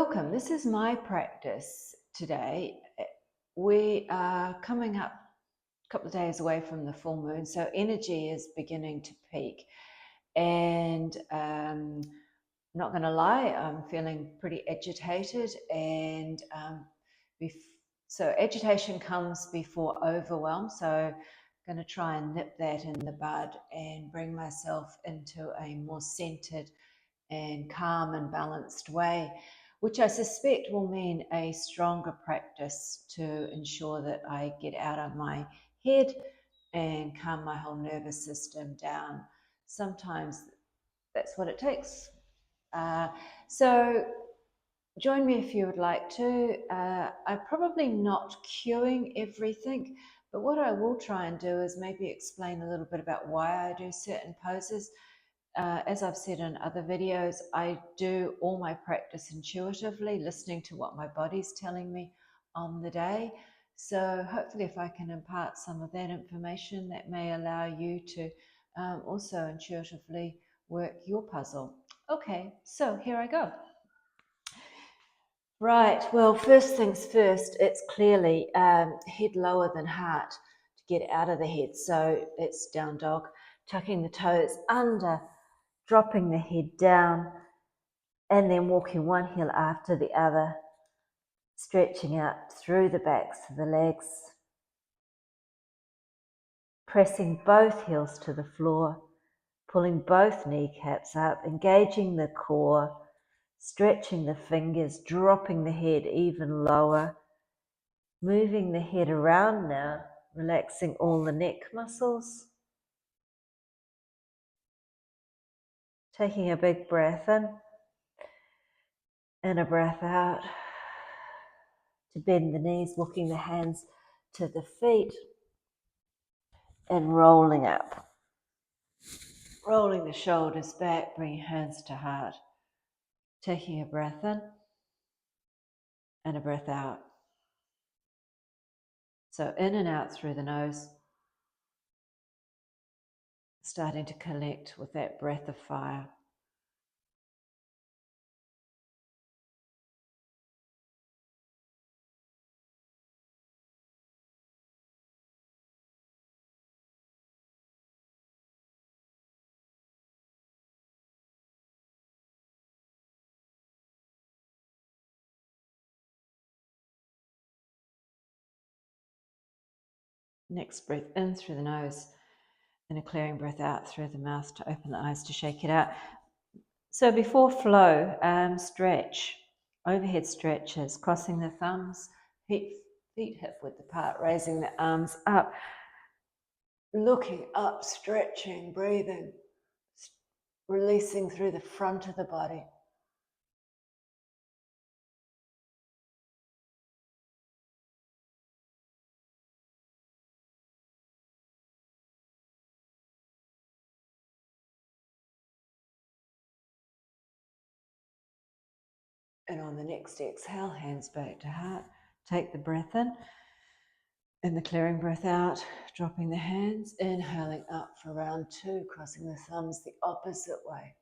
Welcome. This is my practice today. We are coming up a couple of days away from the full moon, so energy is beginning to peak. And not going to lie, I'm feeling pretty agitated, and so agitation comes before overwhelm. So I'm going to try and nip that in the bud and bring myself into a more centered and calm and balanced way, which I suspect will mean a stronger practice to ensure that I get out of my head and calm my whole nervous system down. Sometimes that's what it takes. So join me if you would like to. I'm probably not cueing everything, but what I will try and do is maybe explain a little bit about why I do certain poses. As I've said in other videos, I do all my practice intuitively, listening to what my body's telling me on the day. So hopefully if I can impart some of that information, that may allow you to also intuitively work your puzzle. Okay, so here I go. Right, well, first things first, it's clearly head lower than heart to get out of the head. So it's down dog, tucking the toes under, dropping the head down, and then walking one heel after the other, stretching out through the backs of the legs, pressing both heels to the floor, pulling both kneecaps up, engaging the core, stretching the fingers, dropping the head even lower, moving the head around now, relaxing all the neck muscles. Taking a big breath in and a breath out. To bend the knees, walking the hands to the feet and rolling up. Rolling the shoulders back, bringing hands to heart. Taking a breath in and a breath out. So in and out through the nose. Starting to connect with that breath of fire. Next breath in through the nose and a clearing breath out through the mouth to open the eyes to shake it out. So before flow, stretch, overhead stretches, crossing the thumbs, feet hip width apart, raising the arms up, looking up, stretching, breathing, releasing through the front of the body. And on the next exhale, hands back to heart. Take the breath in and the clearing breath out, dropping the hands, inhaling up for round two, crossing the thumbs the opposite way.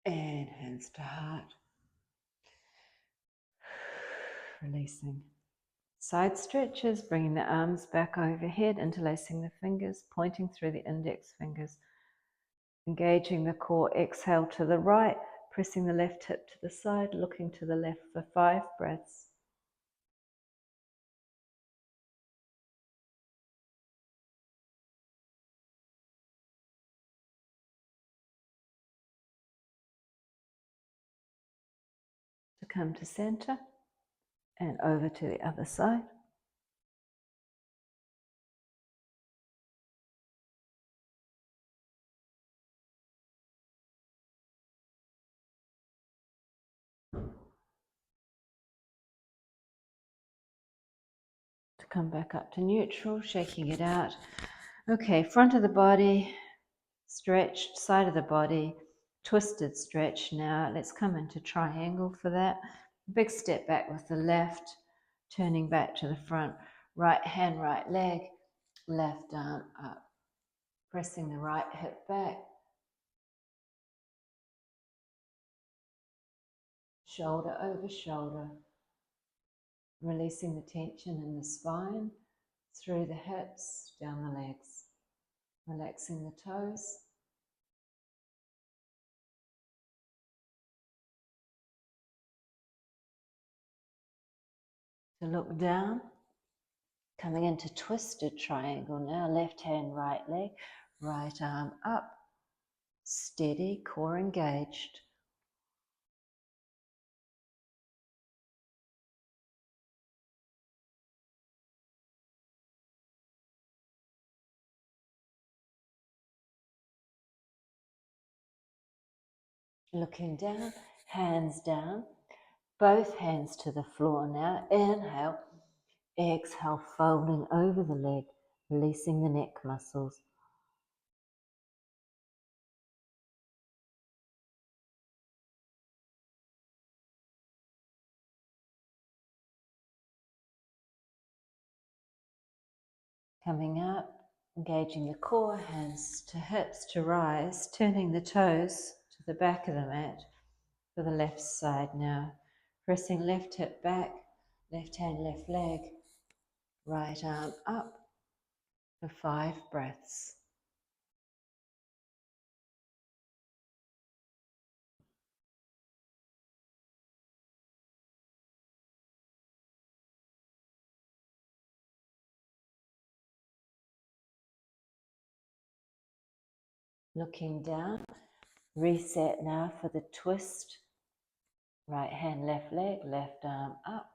And hands to heart. Releasing. Side stretches, bringing the arms back overhead, interlacing the fingers, pointing through the index fingers. Engaging the core, exhale to the right, pressing the left hip to the side, looking to the left for 5 breaths. To come to center and over to the other side. To come back up to neutral, shaking it out. Okay, front of the body, stretched, side of the body, twisted stretch. Now let's come into triangle for that. Big step back with the left, turning back to the front. Right hand, right leg, left arm up. Pressing the right hip back. Shoulder over shoulder. Releasing the tension in the spine, through the hips, down the legs. Relaxing the toes. To look down, coming into twisted triangle now, left hand, right leg, right arm up, steady, core engaged. Looking down, hands down, both hands to the floor now. Inhale, exhale, folding over the leg, releasing the neck muscles. Coming up, engaging the core, hands to hips to rise, turning the toes to the back of the mat for the left side now. Pressing left hip back, left hand, left leg, right arm up for 5 breaths. Looking down, reset now for the twist. Right hand, left leg, left arm up.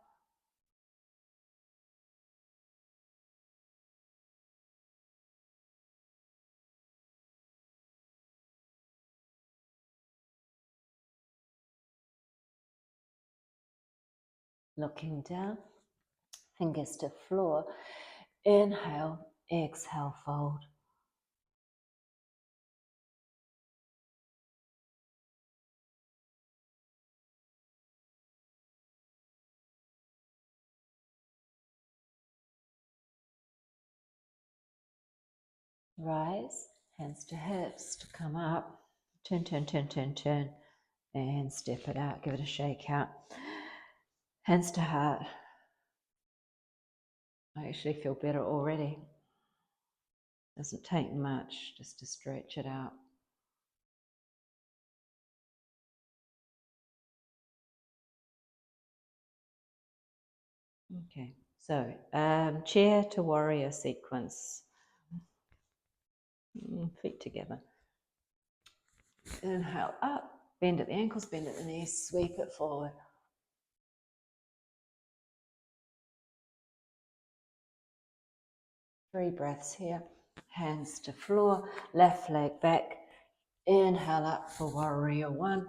Looking down, fingers to floor. Inhale, exhale, fold. Rise, hands to hips to come up. Turn, turn, turn, turn, turn. And step it out, give it a shake out. Hands to heart. I actually feel better already. Doesn't take much just to stretch it out. Okay, so chair to warrior sequence. Feet together. Inhale up, bend at the ankles, bend at the knees, sweep it forward. Three breaths here. Hands to floor, left leg back. Inhale up for warrior one.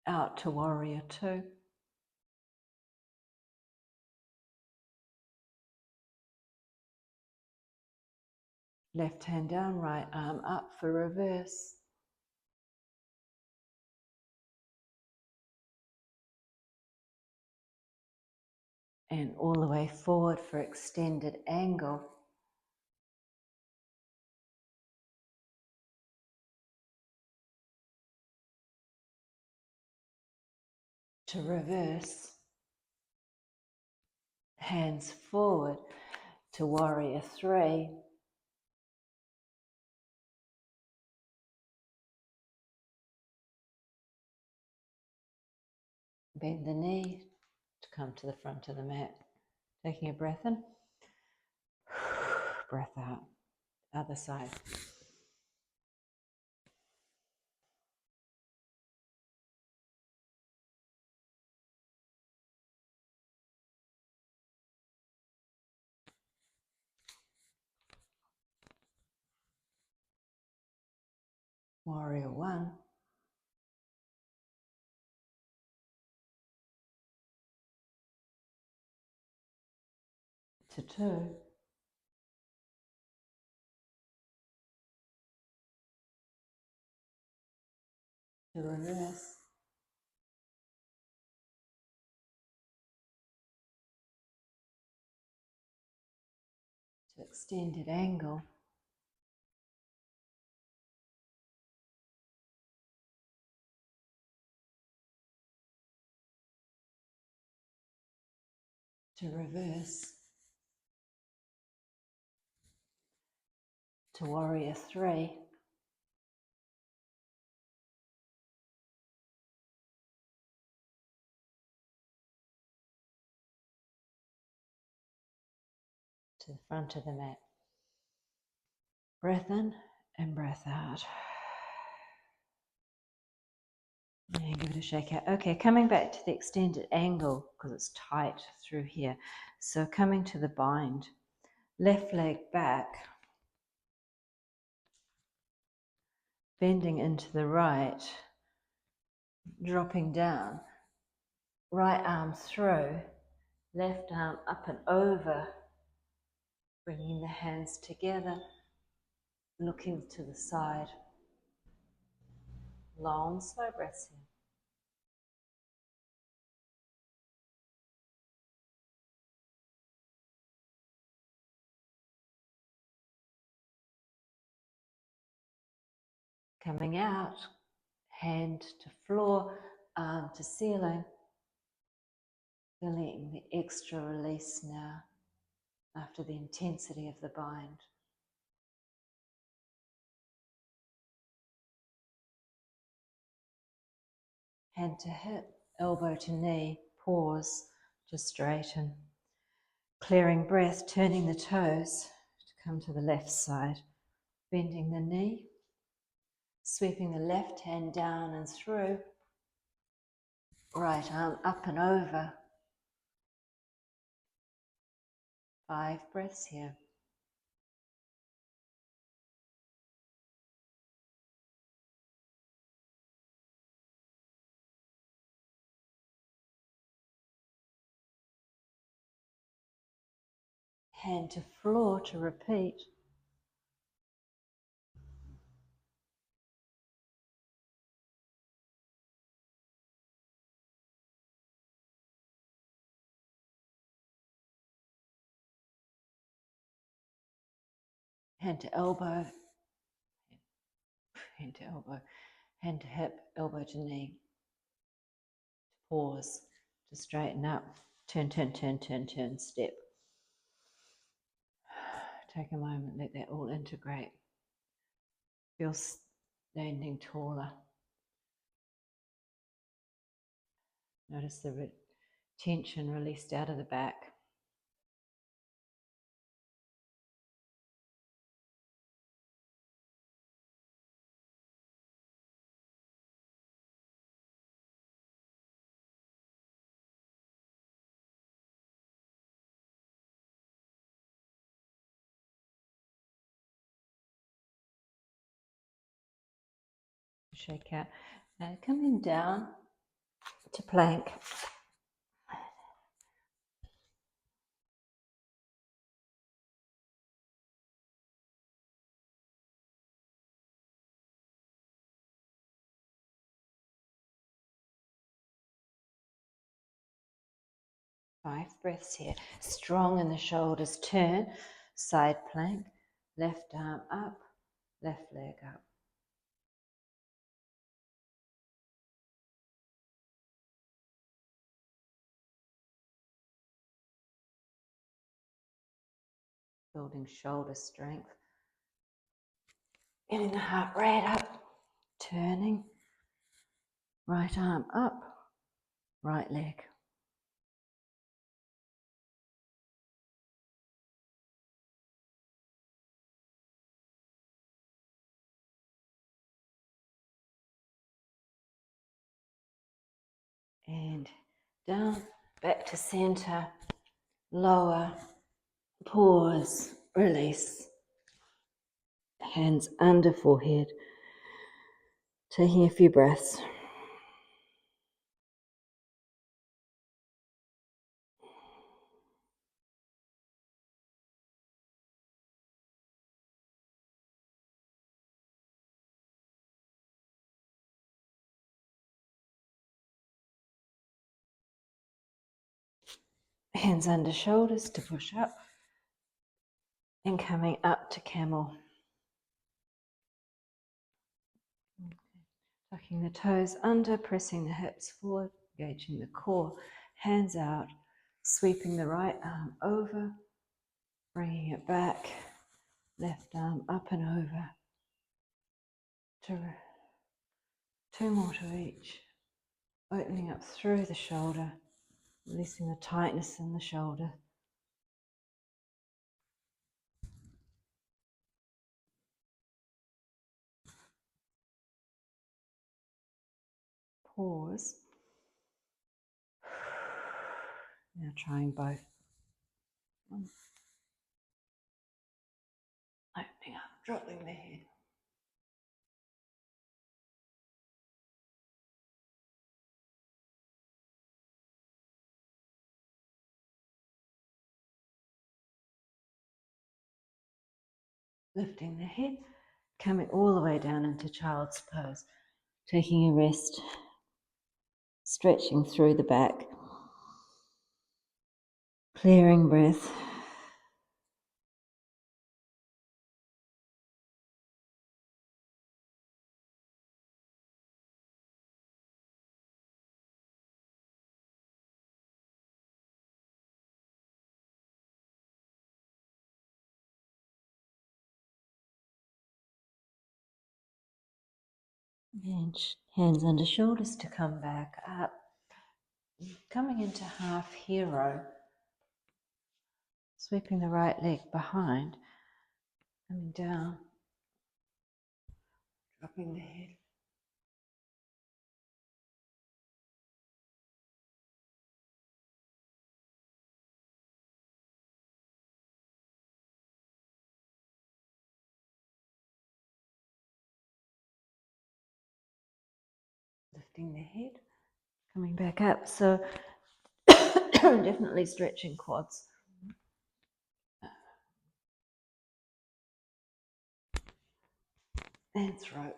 Out to warrior two. Left hand down, right arm up for reverse. And all the way forward for extended angle. To reverse. Hands forward to warrior three. Bend the knee to come to the front of the mat. Taking a breath in. Breath out. Other side. Warrior one. to 2, to reverse, to extended angle, to reverse, to warrior 3, to the front of the mat. Breath in and breath out. And give it a shake out. Okay, coming back to the extended angle because it's tight through here. So coming to the bind, left leg back, bending into the right, dropping down, right arm through, left arm up and over, bringing the hands together, looking to the side. Long, slow breaths in. Coming out, hand to floor, arm to ceiling, feeling the extra release now after the intensity of the bind. Hand to hip, elbow to knee, pause to straighten. Clearing breath, turning the toes to come to the left side. Bending the knee, sweeping the left hand down and through. Right arm up and over. 5 breaths here. Hand to floor to repeat. Hand to elbow, hand to elbow, hand to hip, elbow to knee. Pause to straighten up. Turn, turn, turn, turn, turn, step. Take a moment, let that all integrate. Feel standing taller. Notice the tension released out of the back. Shake out. And coming down to plank. Five breaths here. Strong in the shoulders. Turn, side plank, left arm up, left leg up. Building shoulder strength. Getting the heart rate up. Turning, right arm up, right leg. And down, back to center, lower, pause, release. Hands under forehead, taking a few breaths. Hands under shoulders to push up. And coming up to camel. Tucking the toes under, pressing the hips forward, engaging the core. Hands out, sweeping the right arm over, bringing it back, left arm up and over. Two more to each. Opening up through the shoulder, releasing the tightness in the shoulder. Pause. Now trying both. Opening up, dropping the head. Lifting the head, coming all the way down into child's pose. Taking a rest, stretching through the back. Clearing breath. And hands under shoulders to come back up. Coming into half hero. Sweeping the right leg behind. Coming down. Dropping the head. Lifting the head. Coming back up. So definitely stretching quads. And throat.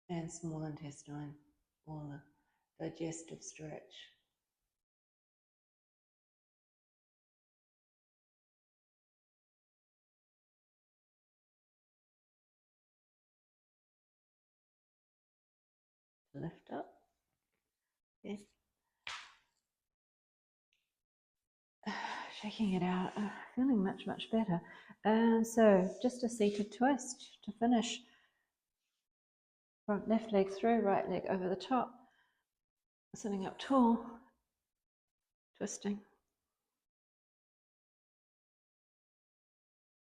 And small intestine. All the digestive stretch. Lift up. Yeah. Shaking it out, feeling much, much better. So just a seated twist to finish. Front left leg through, right leg over the top. Sitting up tall, twisting.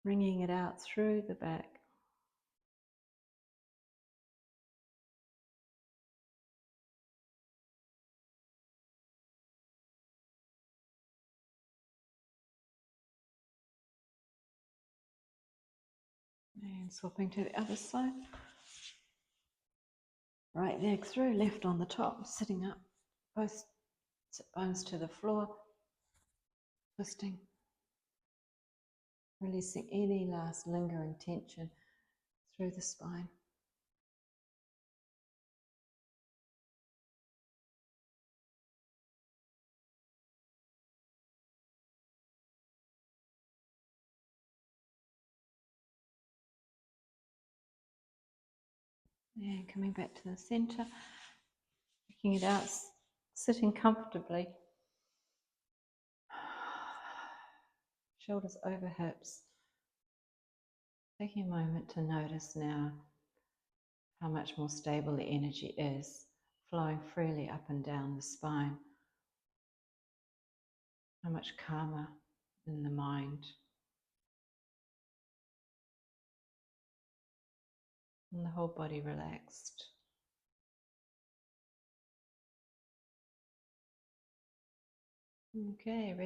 Bringing it out through the back. And swapping to the other side. Right leg through, left on the top, sitting up, both sit bones to the floor, twisting, releasing any last lingering tension through the spine. And coming back to the center, checking it out, sitting comfortably. Shoulders over hips. Taking a moment to notice now how much more stable the energy is, flowing freely up and down the spine. How much calmer in the mind. And the whole body relaxed. Okay, ready.